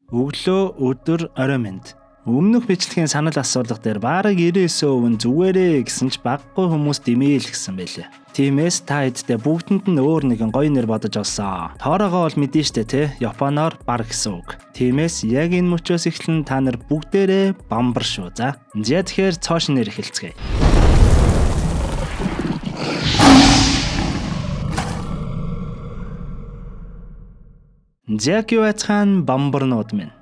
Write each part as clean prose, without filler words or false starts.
Өглөө, өдөр, орой минь. Өмнөх бичлэгийн санал асуулга дээр бараг 99% нь зүгээрээ гэсэн ч баггүй хүмүүс димээл гэсэн байлээ. Тиймээс та эддээ бүгдэнд нь өөр нэгэн гоё нэр бодож олсон. Тоорогоо бол мэдэн штэ те. Японоор бар гэсэн үг. Тиймээс яг энэ мөчөөс эхлэн та нар бүгдээрээ бамбар шүү. За тэгэхээр цоошин нэр эхэлцгээе. Зяки байцхан бамбарнууд минь.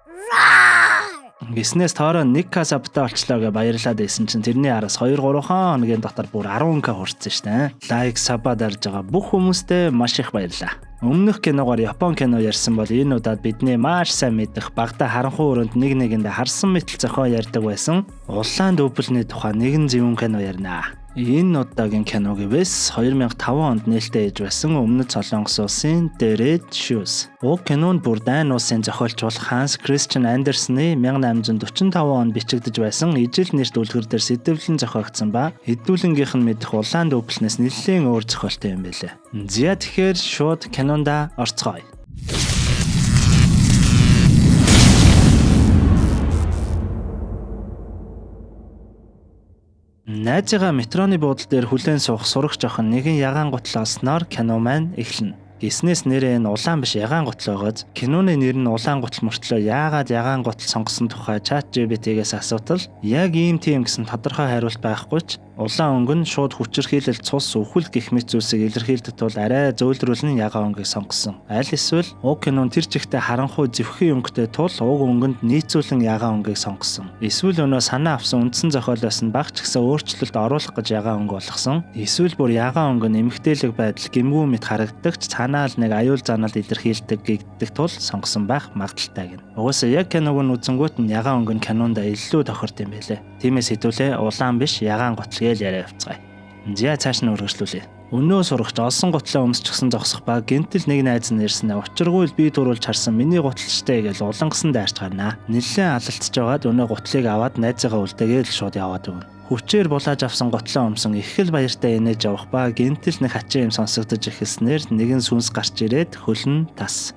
Гиснээс тоороо 1к сабтай болчлоо гэж баярлаад байсан чинь тэрний араас 2-3 хоногийн дотор бүр 10к хүрсэн штэ. Лайк саба дарж байгаа бүх хүмүүстээ маш их баярлалаа. Өмнөх киногоор Япон кино ярьсан бол энэ удаад бидний маш сайн мэдэх багада харанхуй өрөөнд нэг нэгэндээ харсан мэтэл зохио ярьдаг байсан улаан дүүбэлний тухай нэгэн зөвөн кино ярина. Энэ удаагийн киног ивэс 2005 онд нээлттэй ээж байсан өмнөд Солонгос улсын The Red Shoes. Уг кинонд бүр Дайн улсын зохиолч бол Ханс Кристиан Андерсны 1845 онд бичигдэж байсан ижил нэрт үлгэр дээр сэтвэлэн зохиогдсон ба хэдүүлэнгийнх нь мэдэх улаан дүүбэлнээс нэлээд өөр зохиолтой юм байлээ. За тэгэхээр шууд кинонда орцгоё. Найзыгаа метроны буудлын дээр хүлээн суух сурагч охин нэгэн ягаан гутал олсноор кино маань эхэлнэ. Гиснээс нэрээ нь улаан биш ягаан гутал байгааз киноны нэр нь улаан гутал мөртлөө яагаад ягаан гутал сонгосон тухай ChatGPT-гээс асуутал яг ийм тийм гэсэн тодорхой хариулт байхгүй ч улаан өнгө нь шууд хүчирхийлэл цус үхэл гэх мэт зүйлсийг илэрхийлдэг тул арай зөөлрүүлэн ягаан өнгөийг сонгосон. Аль эсвэл уг кинон тэр чигтээ харанхуй зэвхэн өнгөтэй тул уг өнгөнд нийцүүлэн ягаан өнгөийг сонгосон. Эсвэл өнөө санаа авсан үндсэн зохиолоос нь багч гэсэн өөрчлөлт оруулах гэж ягаан өнгө болгосон. Эсвэл бүр ягаан өнгө нь эмгтээлэг байдал гэмгүй мэт харагддаг ч цаанаа л нэг аюул занал илэрхийлдэг гэгдэх тул сонгосон байх магадaltaй гэнэ. Угаасаа яг киног нь үзэнгүүт нь ягаан өнгө нь кинонд илүү тохирд юм байлээ. Тиймээс хэдүүлээ улаан биш ягаан гутал гэж яриа явцгаая. За цааш нь үргэлжлүүлье. Өнөө сурагч олсон гутлаа өмсчихсэн зогсох ба гинтэл нэг найз нь ирсэн учиргүй би төрүүлж харсан миний гуталчтай гэж улангасан дайрч гарнаа. Нэлээд алалтж байгаад өнөө гутлыг аваад найзыгаа үлдээгээл шууд яваад өгнө. Хүчээр булааж авсан гутлаа өмсөн их л баяртай инээж явах ба гинтэл нэг хачин юм сонсогдож эхэлснээр нэгэн сүнс гарч ирээд хөлн тас.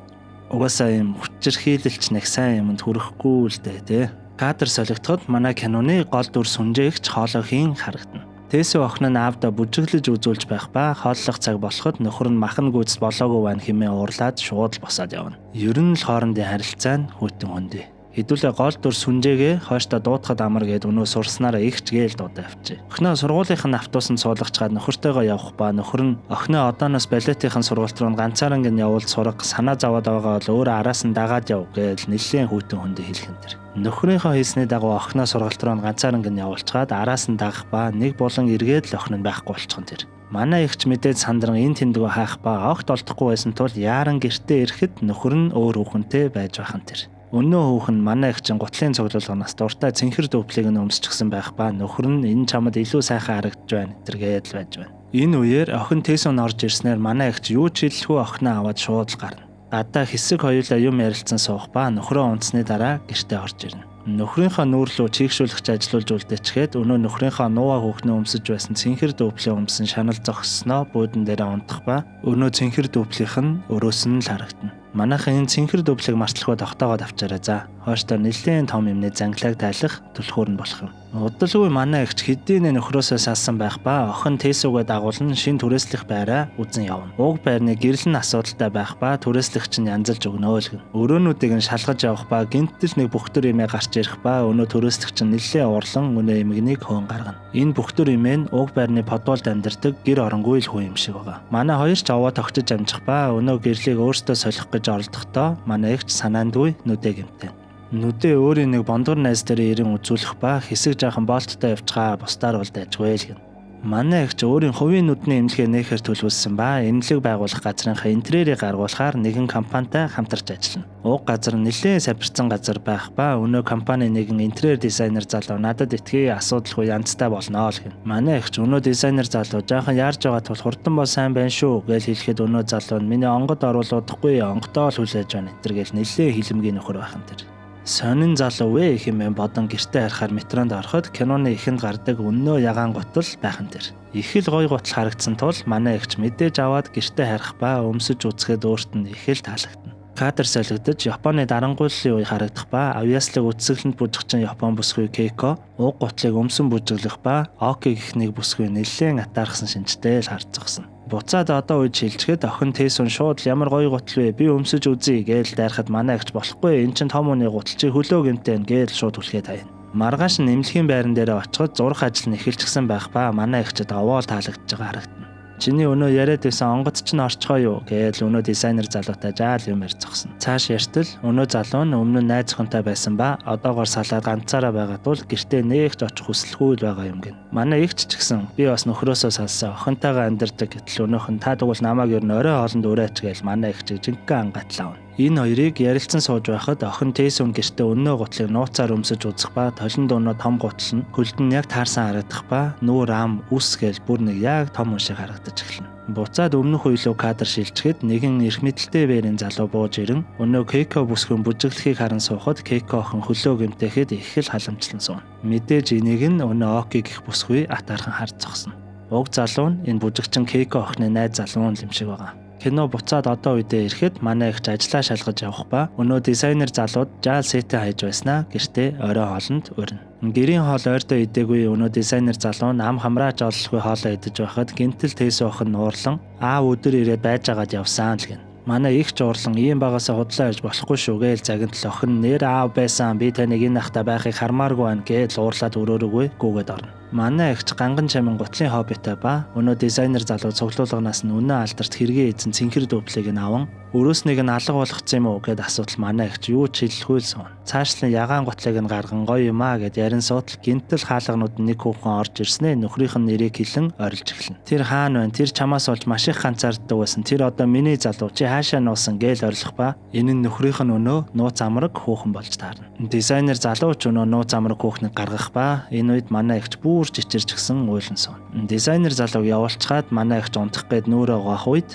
Угаасаа юм хүчирхийлэлч нэг сайн юмд хүрэхгүй л дээ тий. Кадр солигдоход манай киноны гол дүр сүнжээгч хоолойхийн харагдана. Тэсүү охин нь аавда бүжиглэж үзүүлж байх ба хооллох цаг болоход нөхөр нь махан гүйцэд болоогүй байна хэмээн уурлаад шууд л босоод явна. Ер нь л хоорондын харилцаа нь хүйтэн хөндий. Хэдүүлээ гол дүр сүнжээгээ хойштоо дуутахад амар гээд өнөө сурснараа ихч гээл дуудаа авчи. Охиноо сургуулийнх нь автобусанд суулгачаад нөхөртөөгөө явах ба нөхөр нь охиноо одооноос балетийн сургууль руу ганцаараа гин явуул сурга санаа зовоод байгаа бол өөрөө араас нь дагаад яв гэж нэлээд хүйтэн хөндий хэлхэн тэр. Нөхрийнхөө хийсний дагуу охиноо сургалт руу ганцаараа гин явуулчаад араас нь дагах ба нэг болон эргээд л охин нь байхгүй болчихсон тэр. Манай ихч мэдээд сандран энэ тэндгөө хаах ба огт олдохгүй байсан тул яаран гэртээ ирэхэд нөхөр нь өөр хүүхэнтэй байж байхан тэр. Өнөө хүүхэн манай ихчин гутлын цуглуулганаас дуртай цэнхэр дүүплийг нь өмсчихсэн байх ба нөхөр нь энэ чамд илүү сайхан харагдж байна тэргээд л байж байна. Энэ үеэр охин Тэсүн орж ирснээр манай ихч юу ч хэлэхгүй охиноо аваад шууд л гарна. Гадаа хэсэг хоёулаа юм ярилцсан суух ба нөхрөө унтсны дараа гэртээ орж ирнэ. Нөхрийнхөө нүүрлөө чийгшүүлэгч ажиллуулж үлдээчгээд өнөө нөхрийнхөө нуугаа хүүхнээ өмсөж байсан цэнхэр дүүплээ өмсөн шанал зогссноо буудан дээрээ унтах ба өнөө цэнхэр дүүплийнх нь өрөөс нь л харагдана. Манайхан энэ цэнхэр дүүплийг марталгүй тогтоогоод авчаарай за. Хойштоо нэлээд том юмны занглааг тайлах түлхүүр нь болох юм. Удалгүй манай ихч хэдийнэ нөхрөөсөө салсан байх ба охин Тэсүгээ дагуулн шин түрээслэх байраа үзэн явна. Уг байрны гэрэл нь асуудалтай байх ба түрээслэгч нь янзалж өгнөө л гэн. Өрөөнүүдийг нь шалгаж явах ба гинтэл нэг бүхтөр имээ гарч ирэх ба өнөө түрээслэгч нь нэлээд урлан өнөө имэгнийг хөөн гаргана. Энэ бүхтөр имээ нь уг байрны подвалд амьдардаг гэр оронгүй л хүн юм шиг байгаа. Манай хоёр ч аваа тогтож амжих ба өнөө гэрлийг өөртөө солих гэж оролдохдоо манай ихч санаандгүй нүдэ гэмтэн. Нүдэ өөрийн нэг бондгор найз дээр ирэн үзүүлэх ба хэсэг жаахан болттой явчихаа бусдаар бол дайжгүй л гэн. Манай ихч өөрийн хувийн нүдний эмнэлгээ нээхээр төлөвлөсөн ба эмнэлэг байгуулах газрынхаа интерьерийг гаргуулахаар нэгэн компанитай хамтарч ажиллана. Уг газар нэлээд савирсан газар байх ба өнөө компани нэгэн интерьер дизайнер залуу надад итгий асуудалгүй янзтай болно л гэн. Манай ихч өнөө дизайнер залуу жаахан яарж байгаа тул хурдан бол сайн байна шүү гэж хэлэхэд өнөө залуу нь миний онгод оруулуудахгүй онгодоо л хүлээж байна гэтэр гэл нэлээд хилэмгийн нөхөр байхан тэр. Сонин залуу вэ хэмээн бодон гэртээ харахаар метронд ороход киноны эхэнд гардаг өнөө ягаан гутал байхан тэр. Их л гоё гутал харагдсан тул манай ихч мэдээж аваад гэртээ харах ба өмсөж үзэхэд өөрт нь их л таалагдана. Кадр солигдож Японы дарангуйллын үе харагдах ба авьяаслаг үтсгэлэнд бүжигчин Япон бүсгүй Кейко уг гутлыг өмсөн бүжиглэх ба Оки гэх нэг бүсгүй нэлээд атаархсан шинжтэй л харцагсан. Буцаад одоо үед шилжихэд охин Тэсүн шууд ямар гоё гутал вэ? Би өмсөж үзье гээл дайрахад манай агч болохгүй. Эн чин том хүний гутал чи хөлөө гэмтэн гээл шууд хүлхээд хаяна. Маргааш нь нэмлэхийн байран дээр очиход зурх ажил нь эхэлчихсэн байх ба манай агчид овоол таалагдж байгаа харагдана. Чиний өнөө яриад байсан онгоц ч н орчгоо юу гээл өнөө дизайнер залуутай жаал юм ярьж зогсно. Цааш ярьтал өнөө залуу нь өмнө нь найз охинтой байсан ба одоогоор салаад ганцаараа байгаа тул гэртээ нээгч очих хүсэлгүй л байгаа юм гин. Манай эгч ч гэсэн би бас нөхрөөсөө салсан охинтойгоо амьдардаг гэтэл өнөөх нь та тэгвэл намайг ер нь орой хоолнд ураач гээл манай эгчийг жинхэнэ ангатлаа. Энэ хоёрыг ярилцсан сууж байхад охин Тэсүн гэртээ өнөө гутлыг нууцаар өмсөж үзэх ба толинд өнөө том гутал нь хөлд нь яг таарсан харагдах ба нүүр ам үс гээл бүр нэг яг том хүн шиг харагдаж эхэлнэ. Буцаад өмнөх үеэлөө кадр шилжихэд нэгэн эрх мэдэлтэй бэрийн залуу бууж ирэн өнөө Кейко бүсгүйн бүжиглэхийг харан суухад Кейко охин хөлөө гэмтэхэд их л халамжлан сууна. Мэдээж энийг нь өнөө Оки гэх бүсгүй атаархан харж зогсно. Уг залуу нь энэ бүжигчин Кейко охины найз залуу юм шиг байгаа. Кино буцаад одоо үедээ ирэхэд манай ихч ажлаа шалгаж явах ба өнөө дизайнер залууд жаал сетэ хайж байснаа гэртээ орой хоолнд урина. Гэрийн хоол ойртоо идээгүй өнөө дизайнер залуу нь ам хамраач ололгүй хоолоо идэж байхад гинтэл Тэсүн охин нуурлан өдөр ирээд байж агаад явсан л гин. Манай ихч уурлан ийм багасаа худлаа ярьж болохгүй шүү гээл загинтал охин нэр аав байсан би таныг энэ ахта байхыг хармааргүй байна гээл уурлаад өрөөрөгөө гүгээд орно. Манай ихч ганган чамин гутлын хоббитой ба өнөө дизайнер залуу цуглуулганаас нь үнэн алдарт хэрэгээ эзэн цэнхэр дүүплийг нь аван өрөөснийг нь алга болгоцсон юм уу гэд асуудал манай ихч юу ч хэлэхгүй л суун. Цаашлан ягаан гутлыг нь гарган гоё юм аа гэд ярин суутал гинтэл хаалганууд нэг хүүхэн орж ирснээ нөхрийнх нь нэрийг хэлэн орилж эхэлнэ. Тэр хаана байна? Тэр чамаас олж маш их ганцаарддаг байсан. Тэр одоо миний залуу чи хаашаа нуусан гээл орилох ба энэ нь нөхрийнх нь өнөө нууц амраг хүүхэн болж таарна. Дизайнер залуу ч өнөө нууц амраг хүүхнийг гаргах ба энэ үед манай ихч бүр жичирч гисэн уйлан суун. Дизайнер залууг явуулчаад манай ихч унтах гээд нүүрээ угаах үед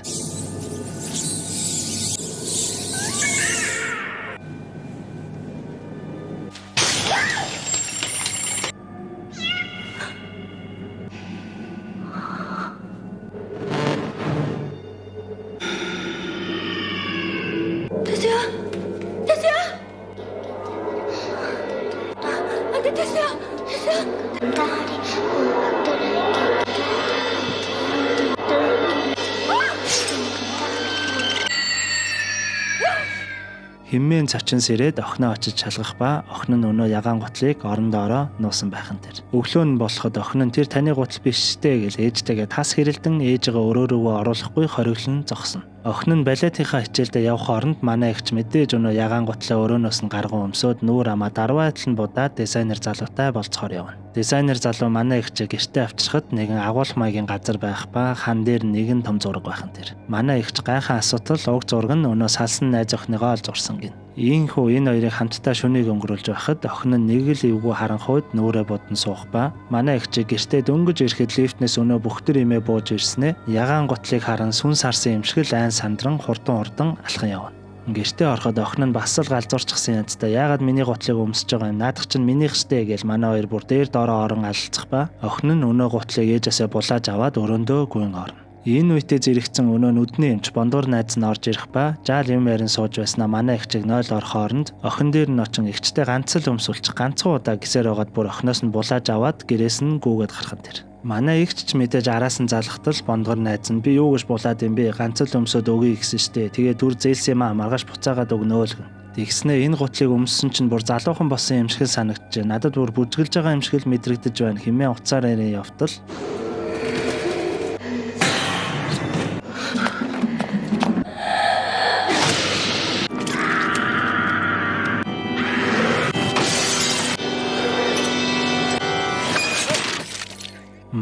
хэмээн цочин сэрээд охиноо очиж шалгах ба охин нь өнөө ягаан гутлыг орондоороо нуусан байхан тэр. Өглөө нь болоход охин нь тэр таны гутал биш штэ гэж ээжтэйгээ тас хэрэлдэн ээжигээ өрөөрөө оруулахгүй хориглон зогсно. Охин нь балетынхаа хичээлдээ явах оронд манай ихч мэдээж өнөө ягаан гутлаа өрөөнөөс нь гарган өмсөд нүүр амаа дарвайтал нь будаад дизайнер залуутай болцохоор явна. Дизайнер залуу манай ихчээ гэртээ авчирхад нэгэн агуулах маягийн газар байх ба хан дээр нэгэн том зураг байхан тэр. Манай ихч гайхаа асуудал уг зураг нь өнөө салсан найз охиныгоо олж урсан гин. Ийхүү энэ хоёрыг хамтдаа шөнийг өнгөрүүлж байхад охин нь нэг л эвгүй харанхуйд нүүрээ бодон суух ба манай ихчээ гэртээ дөнгөж ирэхэд лифтнээс өнөө бүхтэр имээ бууж ирснээ ягаан гутлыг харан сүн сарсан юм шиг л айн сандран хурдан алхан явна. Гэртээ ороход охин нь бас л галзуурчихсан янзтай яагаад миний гутлыг өмсөж байгаа юм наадах чинь минийх штэ гэж манай хоёр бүр дээр доороо орон алцах ба охин нь өнөө гутлыг ээжээсээ булааж аваад өрөөндөө гүйн орно. Энэ үедээ зэрэгцэн өнөө нүдний эмч бондуур найз нь орж ирэх ба жаал юм ярин сууж байснаа манай ихчийг 0 орох хооронд охин дээр нь очин ихчтэй ганц л өмсүүлчих ганцхан удаа гисээр байгаад бүр охиноос нь булааж аваад гэрээс нь гүүгээд гарах тэр. Манай ихч ч мэдээж араас нь залхтал бондгор найз нь би юу гэж булаад юм бэ ганц л өмсөд өгье гэсэн штэ тэгээ дүр зээлсэн юм аа маргааш буцаагаад өгнөө л гэн. Тэгснэ энэ гутлыг өмссөн чинь бүр залуухан болсон юм шиг санагдчихэ надад бүр бүжгэлж байгаа юм шиг л мэдрэгдэж байна хэмээн уцаар ярин явтал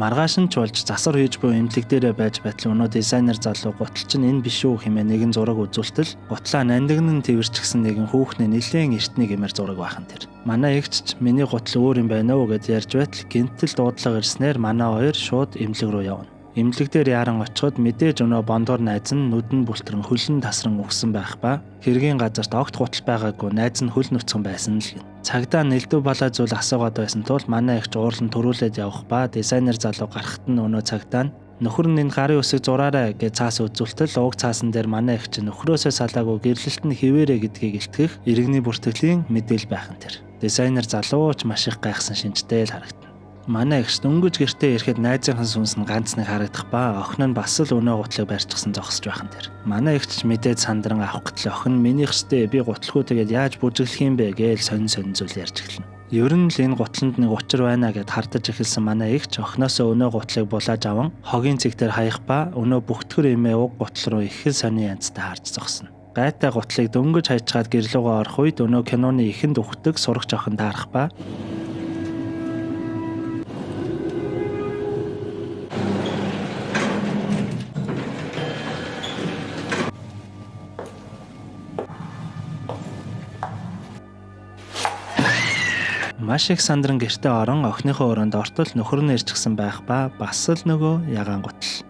маргааш нь ч болж засар хийж буй эмнэлэг дээрээ байж байтал өнөө дизайнер залуу гутал чинь энэ биш үү хэмээн нэгэн зураг үзүүлтэл гутлаа нандинг нь тэрчгсэн нэгэн хүүхний нэлээд эртний гэмээр зураг байхан тэр. Манай эгч ч миний гутал өөр юм байна уу гэж ярьж байтал гинтэл дуудлага ирснээр манай хоёр шууд эмнэлэг рүү явна. Эмнэлэг дээр яран очиход мэдээж өнөө бондор найз нь нүдэн бүлтрэн хөлн тасран өгсөн байх ба хэргийн газарт огт гутал байгаагүй найз нь хөл нүцгэн байсан л гин. Цагдаа нэлдүү балай зүйл асуугаад байсан тул манай ихч уурлан төрүүлээд явах ба дизайнер залуу гарахт нь өнөө цагдаа нь Нөхөр нь энэ гарын үсэг зураарай гэж цаас үзүүлтэл уг цаасан дээр манай эх чинь нөхрөөсөө салаагүй гэрлэлт нь хിവэрэ гэдгийг илтгэх иргэний бүртгэлийн мэдээлэл байх нь тэр. Дизайнер залууч маш их гайхсан шинжтэй л харагдана. Манай эгч дөнгөж гэртээ ирэхэд найзынхан сүнс нь ганц нэг харагдах ба охин нь бас л өнөө гутлыг барьчихсан зогсож байх нь тэр. Манай эгч мэдээд сандран авах гэтэл охин минийхчтэй би гутлгүй тэгээд яаж бүжиглэх юм бэ гэж сонин зүйл ярьж эхэлнэ. Ер нь л энэ гутланд нэг учир байна гэд хардаж эхэлсэн манай эгч охиноосоо өнөө гутлыг булааж аван хогийн цэг дээр хаях ба өнөө бүхтгэр эмээ уг гутал руу их л сонин янзтай харж зогсно. Гайтай гутлыг дөнгөж хайчаад гэрлүүгөө орох үед өнөө киноны ихэнд үхдэг сурагч охин таарах ба маш их сандран гэртээ орон охиныхоо өрөөнд ортол нөхөр нь ирчихсэн байх ба бас л нөгөө ягаан гутал.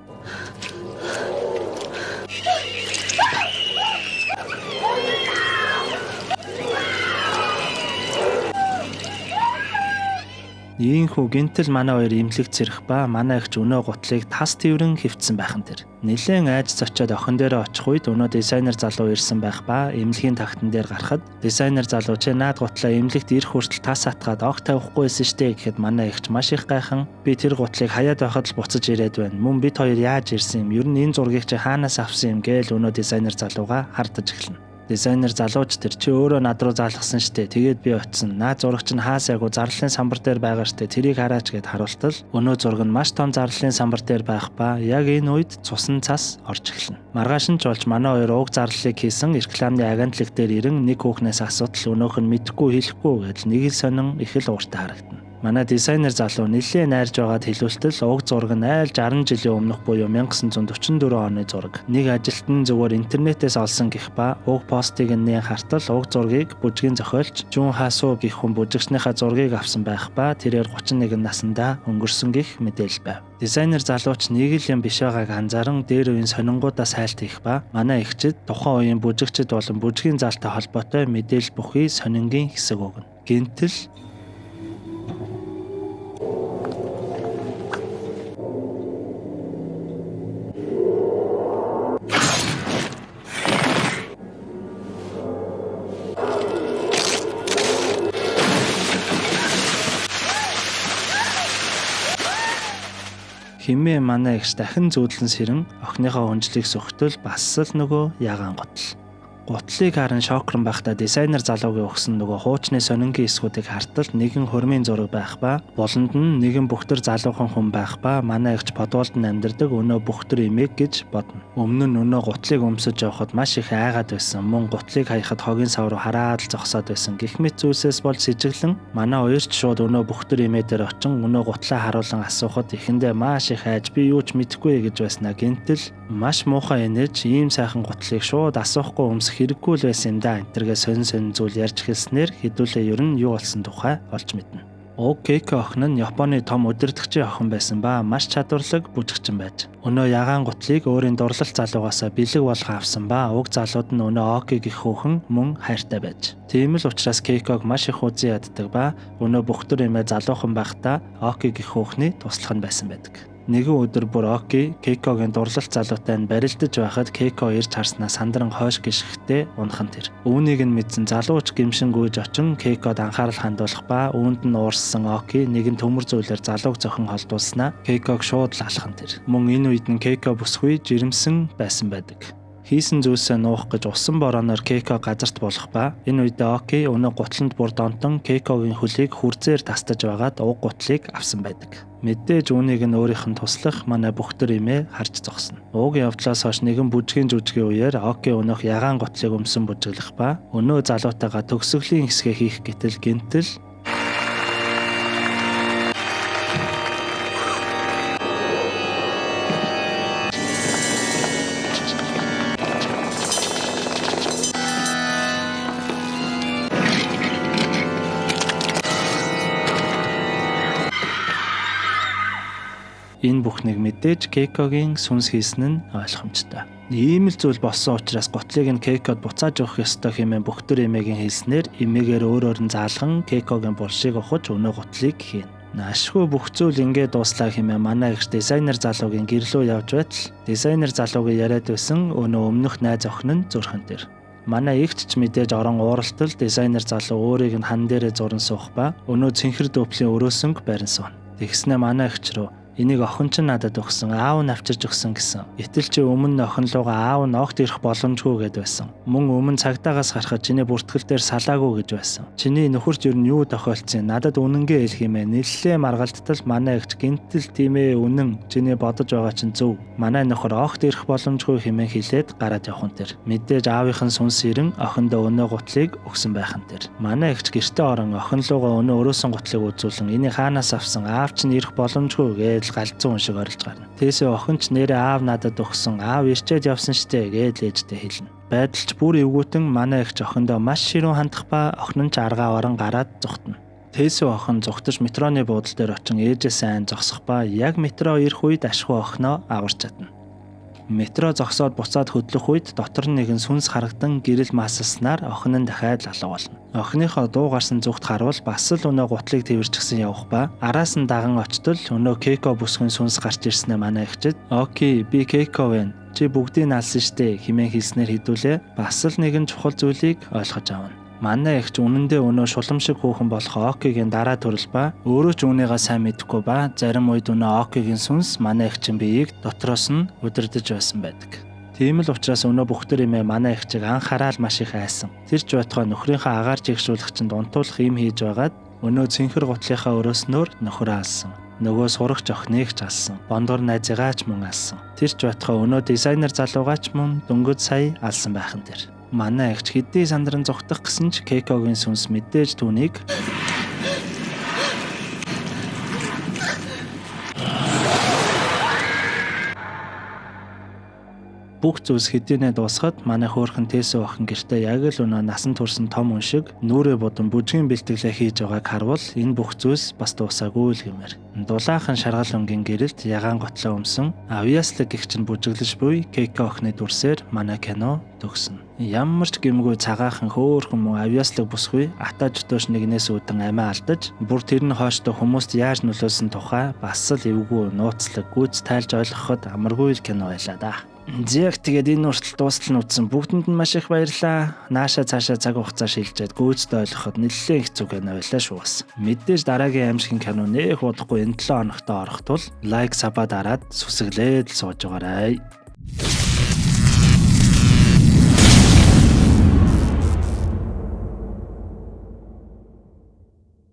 Ийхүү гинтэл манай хоёр имлэг цэрэх ба манай эгч өнөө гутлыг тас тэрэн хөвцсөн байхан тэр. Нилээн айж зочиод охин дээрээ очих үед өнөө дизайнер залуу ирсэн байх ба имлэгийн тагтан дээр гарахад дизайнер залуу чи наад гутлаа имлэгт ирэх хүртэл тас атгаад огт тавихгүйсэн штэ гэхэд манай эгч маш их гайхан би тэр гутлыг хаяад байхад л буцаж ирээд байна. Мөн бид хоёр яаж ирсэн юм? Ер нь энэ зургийг чи хаанаас авсан юм гээл өнөө дизайнер залууга хардаж эхэлнэ. Дизайнер залууч тэр чи өөрөө над руу заалгасан штэ. Тэгээд би очисон. Наад зурагч нь хаас яг зарлалын самбар дээр байгаа штэ. Тэрийг хараач гэд харуултал өнөө зураг нь маш том зарлалын самбар дээр байх ба яг энэ үед цусан цас орж эхэлнэ. Маргааш нь ч болж манай хоёр уг зарлалыг хийсэн рекламны агентлаг дээр ирэн нэг хүүхнээс асуудал өнөөх нь мэдэхгүй хэлэхгүй гэдэл нэг л сонин их л ууртай харагдана. Манай дизайнер залуу нэлээд найрж байгаад хэлүүлтэл уг зураг нь айл 60 жилийн өмнөх буюу 1944 оны зураг. Нэг ажилтан зүгээр интернетээс олсон гэх ба уг постыг нээн хартал уг зургийг бүжгийн зохиолч Жун Хасуу гэх хүн бүжигчнийхаа зургийг авсан байх ба тэрээр 31 наснда өнгөрсөн гэх мэдээлэл байв. Дизайнер залууч нэг л юм биш байгааг анзааран дээр үеийн сонингуудаа сайлт хийх ба манай эгчид тухайн үеийн бүжигчид болон бүжгийн залтай холбоотой мэдээлэл бүхий сонингийн хэсэг өгнө. Гинтэл химээ манай эгч дахин зүүдлэн сэрэн охиныхоо хүнжлийг сөхтөл бас л нөгөө ягаан гутал. Гутлыг харан шокрон байхдаа дизайнер залуугийн өгсөн нөгөө хуучны сонингийн эсгүүдийг хартал нэгэн хөрмийн зураг байх ба буланд нь нэгэн бүхтэр залуухан хүн байх ба манай эгч подволд нь амьдардаг өнөө бүхтэр эмээг гэж бодно. Өмнө нь өнөө гутлыг өмсөж явахад маш их айгаад байсан. Мөн гутлыг хаяхад хогийн сав руу хараад л зогсоод байсан. Гэх мэт зүйлсээс болж сэжиглэн манай хоёрч шууд өнөө бүхтэр эмээ дээр очин өнөө гутлаа харуулan асуухад эхэндээ маш их айж би юу ч мэдэхгүй гэж байснаа гинтэл маш муухай энеж ийм сайхан гутлыг шууд асуухгүй өмсөх хэрэггүй л байсан юм да. Энтергээ сонин зүйл ярьж хэлснээр хэдүүлээ ер нь юу болсон тухай олж мэднэ. Уг Кейко охин нь Японы том удирдагчийн охин байсан ба маш чадварлаг бүжигчин байж. Өнөө ягаан гутлыг өөрийн дурлалт залуугаасаа бэлэг болгон авсан ба уг залууд нь өнөө Оки гэх хүүхэн мөн хайртай байж. Тийм л учраас Кейког маш их үзэн яддаг ба өнөө бүхтэр эмээ залуухан байхдаа Оки гэх хүүхний туслах нь байсан байдаг. Нэгэн өдөр бүр Оки Кейкогийн дурлалт залуутай нь барилдаж байхад Кейко ирж харснаа сандран хойш гიშгтээ унах нь тэр. Үүнийг нь мэдсэн залууч гимшин гүйж очин Кейкод анхаарал хандуулах ба үүнд нь уурссан Оки нэгэн төмөр зүйлээр залууг зохин холдуулснаа Кейког шууд л алах нь тэр. Мөн энэ үед нь Кейко бүсгүй жирэмсэн байсан байдаг. Хийсэн зүйлсээ нуух гэж усан борооноор Кейко газарт болох ба энэ үед Оки өнөө гутланд бүр донтон Кейкогийн хөлийг хүрзээр тастаж байгаад уг гутлыг авсан байдаг. Мэдээж үүнийг нь өөрийнх нь туслах манай бүхтэр эмээ харж зогсно. Уг явдлаас хойш нэгэн бүжгийн жүжигийн үеэр Оки өнөөх ягаан гутлыг өмсөн бүжиглэх ба өнөө залуутайгаа төгсгөлийн хэсгээ хийх гэтэл гинтэл энэ бүхнийг мэдээж Кейкогийн сүнс хийсэн нь ойлгомжтой. Ийм л зүйл болсон учраас гутлыг нь Кейкод буцааж өгөх ёстой хэмээн бүхтэр эмээгийн хэлснээр эмээгээр өөрөөр нь заалган Кейкогийн булшийг ухаж өнөө гутлыг хийнэ. Ашгүй бүх зүйл ингээд дуслаа хэмээн манай эгч дизайнер залуугийн гэрлөө явж байтал дизайнер залуугийн яриад байсан өмнөх найз охин нь зүрхэн дээр. Манай эгч ч мэдээж орон ууралтал дизайнер залуу өөрийг нь хан дээрээ зуран суух ба цэнхэр дөөплийн өрөөсөнг барин суун. Тэгснэ манай эгч рүү энийг охин ч надад өгсөн, аав нь авчирж өгсөн гэсэн. Гэтэл чи өмнө нь охин лугаа аав нь огт ирэх боломжгүй гэд байсан. Мөн өмнө цагдаагаас гарахад чиний бүртгэл дээр салаагүй гэж байсан. Чиний нөхөрч юу нь юу тохиолдсон? Надад үнэнгээ хэлэх юм ээ. Нэлээ маргалттал манай эгч гинтэл тийм ээ үнэн чиний бодож байгаа чинь зөв. Манай нөхөр огт ирэх боломжгүй хэмээн хэлээд гараад явхан тэр. Мэдээж аавынхын сүнс ирэн охиндоо өнөө гутлыг өгсөн байхан тэр. Манай эгч гэртээ орон охин лугаа өнөө өрөөсөн гутлыг үзүүлэн энийг хаанаас авсан? Аав чинь ирэх боломжгүй гэж галзуу шиг орилж гарна. Тэсээ охин ч нэрээ аав надад өгсөн, аав ирчээд явсан штэ гэж ээжтэй хэлнэ. Байдалч бүр эвгүүтэн манай эгч охиндоо маш ширүүн хандах ба охин нь ч аргаа орон гараад зүхтэн. Тэсээ охин зүхтэж метроны буудлын дээр очин ээжээс айн зогсох ба яг метро ирэх үед ашгүй охиноо аварч чадна. Метро зогсоод буцаад хөдлөх үед дотор нэгэн сүнс харагдан гэрэл масалснаар охин нь дахиад лалуу болно. Охиныхоо дуу гарсан зүгт харуул бас л өнөө гутлыг тэрвэрчгсэн явах ба араас нь даган очтол өнөө Кейко бүсгэн сүнс гарч ирснээр манай эгчэд "Окей, би Кейко байна. Чи бүгдийг алсан штэ" хэмээн хэлснээр хэдүүлээ бас л нэгэн чухал зүйлийг ойлгож авна. Манай эгч үнэндээ өнөө шулам шиг хүүхэн болох Окигийн дараа төрөл ба өөрөө ч үүнийгээ сайн мэдэхгүй ба зарим үед өнөө Окигийн сүнс манай эгчийн биеийг дотроос нь удирдах байсан байдаг. Тийм л учраас өнөө бүхтэр эмээ манай эгчийг анхаарал маш их айсан. Тэр ч байтугай нөхрийнхөө агаар жигшүүлэгчэнд унтуулах юм хийж байгаад өнөө цэнхэр гутлынхаа өрөөснөөр нөхрөө алсан. Нөгөө сурагч охиныг ч алсан. Бондор найзыгаа ч мөн алсан. Тэр ч байтугай өнөө дизайнер залуугаа ч мөн дөнгөж сая алсан байхан тэр. Манай эгч хэдий сандран зогтох гэсэн ч Кейкогийн сүнс мэдээж түүнийг бүх зүйлс хэдийнэ дуусахад манай хөөрхөн Тэсэ охин гэртээ яг л өнөө насан турсан том хүн шиг нүрээ бодон бүжгийн бэлтгэлээ хийж байгааг харвал энэ бүх зүйлс бас дуусаагүй л гэмээр. Дулаахан шаргал өнгийн гэрэлд ягаан готлоо өмсөн авьяаслаг гихчин бүжиглэж буй Кейко охины дүрсээр манай кино төгснө. Ямар ч гэмгүй цагаахан хөөрхөн мөн авьяаслаг бүсгүй атаж өтөөш нэгнээс үүдэн амиа алдаж бүр тэр нь хойштоо хүмүүст яаж нөлөөлсөн тухай бас л эвгүй нууцлаг гүйц тайлж ойлгоход амаргүй л кино байлаа да. Зэг тэгээд энэ үртэл дуустал нь үтсэн бүгдэнд нь маш их баярлаа. Нааша цаашаа цаг хугацаа шилжээд гүйцэд ойлгоход нэлээд хэцүү кино байлаа шүү бас. Мэдээж дараагийн аимшигын кино нэх удахгүй энэ 7 хоногт орох тул лайк сабаа дараад сүсэглээд л сууж байгаарай.